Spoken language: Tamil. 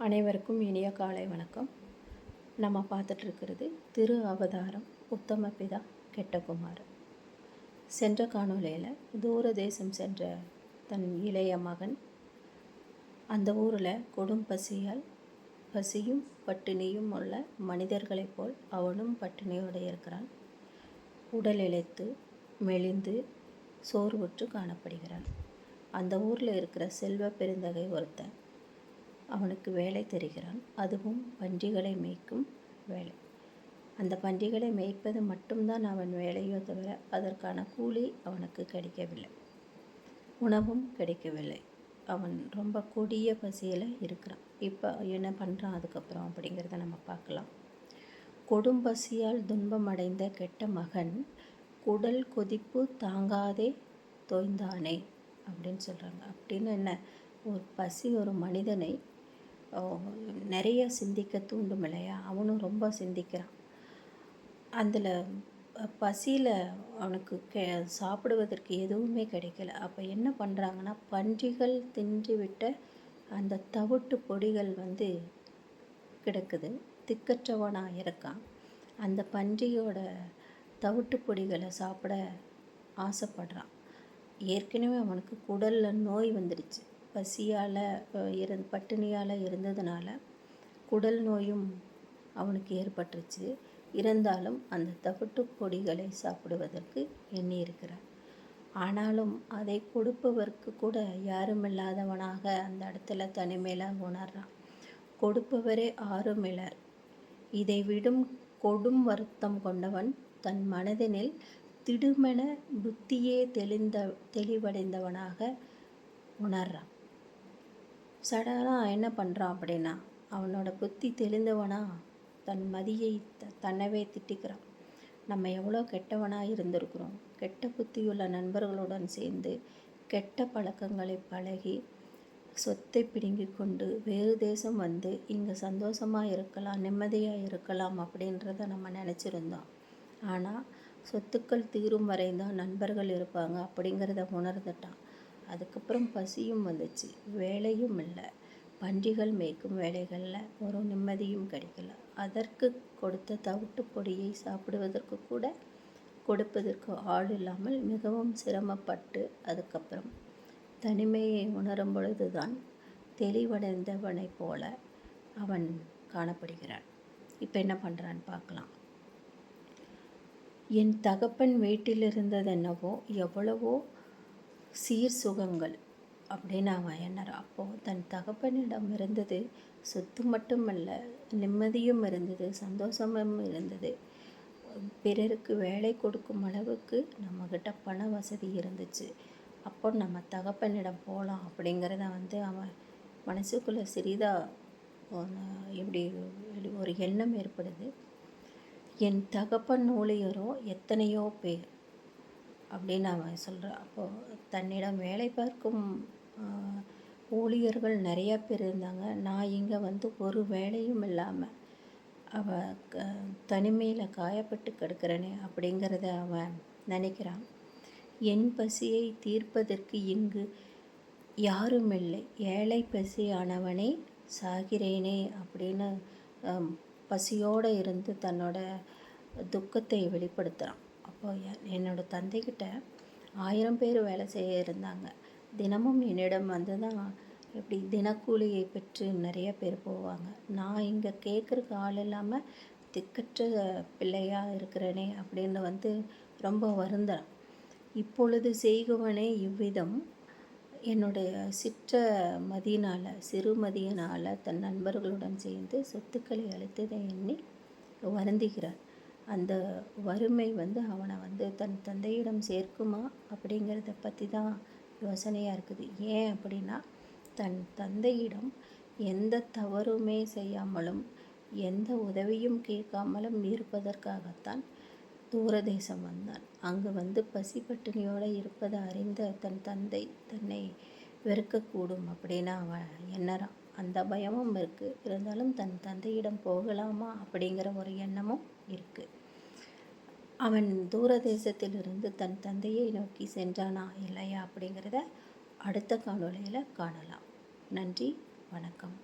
அனைவருக்கும் இனிய காலை வணக்கம். நம்ம பார்த்துட்ருக்கிறது திரு அவதாரம் உத்தம பிதா கெட்டகுமாரன். சென்ற காணொலியில் தூர தேசம் சென்ற தன் இளைய மகன் அந்த ஊரில் கொடும் பசியும் பட்டினியும் உள்ள மனிதர்களைப் போல் அவனும் பட்டினியோடு இருக்கிறான். உடல் இளைத்து மெலிந்து சோர்வுற்று காணப்படுகிறான். அந்த ஊரில் இருக்கிற செல்வ பெருந்தகை ஒருத்தன் அவனுக்கு வேலை தருகிறான். அதுவும் பன்றிகளை மேய்க்கும் வேலை. அந்த பன்றிகளை மேய்ப்பது மட்டும்தான் அவன் வேலையோ தவிர அதற்கான கூலி அவனுக்கு கிடைக்கவில்லை, உணவும் கிடைக்கவில்லை. அவன் ரொம்ப கொடிய பசியில் இருக்கிறான். இப்போ என்ன பண்ணுறான் அதுக்கப்புறம் அப்படிங்கிறத நம்ம பார்க்கலாம். கொடும் பசியால் துன்பம் அடைந்த கெட்ட மகன் குடல் கொதிப்பு தாங்காதே தோய்ந்தானே அப்படின்னு சொல்கிறாங்க. அப்படின்னு என்ன, ஒரு பசி ஒரு மனிதனை நிறைய சிந்திக்க தூண்டும் இல்லையா? அவனும் ரொம்ப சிந்திக்கிறான். அதில் பசியில் அவனுக்கு சாப்பிடுவதற்கு எதுவுமே கிடைக்கல. அப்போ என்ன பண்ணுறாங்கன்னா, பன்றிகள் தின்றுவிட்ட அந்த தவிட்டு பொடிகள் கிடக்குது. திக்கற்றவனாக இருக்கான். அந்த பன்றியோட தவிட்டு பொடிகளை சாப்பிட ஆசைப்படுறான். ஏற்கனவே அவனுக்கு குடலில் நோய் வந்துடுச்சு. பசியால் பட்டினியால் இருந்ததுனால குடல் நோயும் அவனுக்கு ஏற்பட்டுருச்சு. இருந்தாலும் அந்த தவிட்டு பொடிகளை சாப்பிடுவதற்கு எண்ணி இருக்கிறான். ஆனாலும் அதை கொடுப்பவருக்கு கூட யாருமில்லாதவனாக அந்த இடத்துல தனிமையில் உணர்றான். கொடுப்பவரே ஆறுமிலர். இதை விடும் கொடும் வருத்தம் கொண்டவன் தன் மனதினில் திடுமென புத்தியே தெளிவடைந்தவனாக உணர்றான். சடனாக என்ன பண்ணுறான் அப்படின்னா, அவனோட புத்தி தெளிந்தவனா தன் மதியை தன்னவே திட்டிக்கிறான். நம்ம எவ்வளோ கெட்டவனாக இருந்திருக்கிறோம். கெட்ட புத்தியுள்ள நண்பர்களுடன் சேர்ந்து கெட்ட பழக்கங்களை பழகி சொத்தை பிடுங்கி கொண்டு வேறு தேசம் இங்கே சந்தோஷமாக இருக்கலாம், நிம்மதியாக இருக்கலாம் அப்படின்றத நம்ம நினச்சிருந்தோம். ஆனால் சொத்துக்கள் தீரும் வரைந்தான் நண்பர்கள் இருப்பாங்க அப்படிங்கிறத உணர்ந்துட்டான். அதுக்கப்புறம் பசியும் வந்துச்சு, வேலையும் இல்லை. பன்றிகள் மேய்க்கும் வேலைகளில் ஒரு நிம்மதியும் கிடைக்கல. அதற்கு கொடுத்த தவிட்டு பொடியை சாப்பிடுவதற்கு கூட கொடுப்பதற்கு ஆள் இல்லாமல் மிகவும் சிரமப்பட்டு அதுக்கப்புறம் தனிமையை உணரும் பொழுதுதான் தெளிவடைந்தவனைப் போல அவன் காணப்படுகிறான். இப்போ என்ன பண்ணுறான்னு பார்க்கலாம். என் தகப்பன் வீட்டில் இருந்ததென்னவோ எவ்வளவோ சீர் சுகங்கள் அப்படின்னு அவன் எண்ணறான். அப்போது தன் தகப்பனிடம் இருந்தது சொத்து மட்டுமல்ல, நிம்மதியும் இருந்தது, சந்தோஷமும் இருந்தது. பிறருக்கு வேலை கொடுக்கும் அளவுக்கு நம்மக்கிட்ட பண வசதி இருந்துச்சு. அப்போ நம்ம தகப்பனிடம் போகலாம் அப்படிங்கிறத அவன் மனசுக்குள்ளே சிறிதாக இப்படி ஒரு எண்ணம் ஏற்படுது. என் தகப்பன் ஊழியரோ எத்தனையோ பேர் அப்படின்னு அவன் சொல்கிறான். அப்போது தன்னிடம் வேலை பார்க்கும் ஊழியர்கள் நிறையா பேர் இருந்தாங்க. நான் இங்கே ஒரு வேலையும் இல்லாமல் தனிமையில் காயப்பட்டு கிடக்கிறனே அப்படிங்கிறத அவன் நினைக்கிறான். என் பசியை தீர்ப்பதற்கு இங்கு யாரும் இல்லை, ஏழை பசியானவனே சாகிறேனே அப்படின்னு பசியோடு இருந்து தன்னோட துக்கத்தை வெளிப்படுத்துகிறான். அப்போ என்னோட தந்தைக்கிட்ட 1000 பேர் வேலை செய்ய இருந்தாங்க. தினமும் என்னிடம் தான் இப்படி தினக்கூலியை பெற்று நிறைய பேர் போவாங்க. நான் இங்கே கேட்குறக்கு ஆள் இல்லாமல் திக்கற்ற பிள்ளையாக இருக்கிறேனே அப்படின்னு ரொம்ப வருந்தேன். இப்பொழுது செய்குவனே இவ்விதம் என்னுடைய சிறுமதியினால் தன் நண்பர்களுடன் சேர்ந்து சொத்துக்களை அளித்ததை எண்ணி வருந்துகிறார். அந்த வறுமை அவனை தன் தந்தையிடம் சேர்க்குமா அப்படிங்கிறத பற்றி தான் யோசனையாக இருக்குது. ஏன் அப்படின்னா, தன் தந்தையிடம் எந்த தவறுமே செய்யாமலும் எந்த உதவியும் கேட்காமலும் இருப்பதற்காகத்தான் தூரதேசம் வந்தான். அங்கு பசி பட்டினியோடு இருப்பதை அறிந்த தன் தந்தை தன்னை வெறுக்கக்கூடும் அப்படின்னு அவன் எண்ணறான். அந்த பயமும் இருக்குது. இருந்தாலும் தன் தந்தையிடம் போகலாமா அப்படிங்கிற ஒரு எண்ணமும் இருக்குது. அவன் தூரதேசத்திலிருந்து தன் தந்தையை நோக்கி சென்றானா இல்லையா அப்படிங்கிறத அடுத்த காணொளியில் காணலாம். நன்றி, வணக்கம்.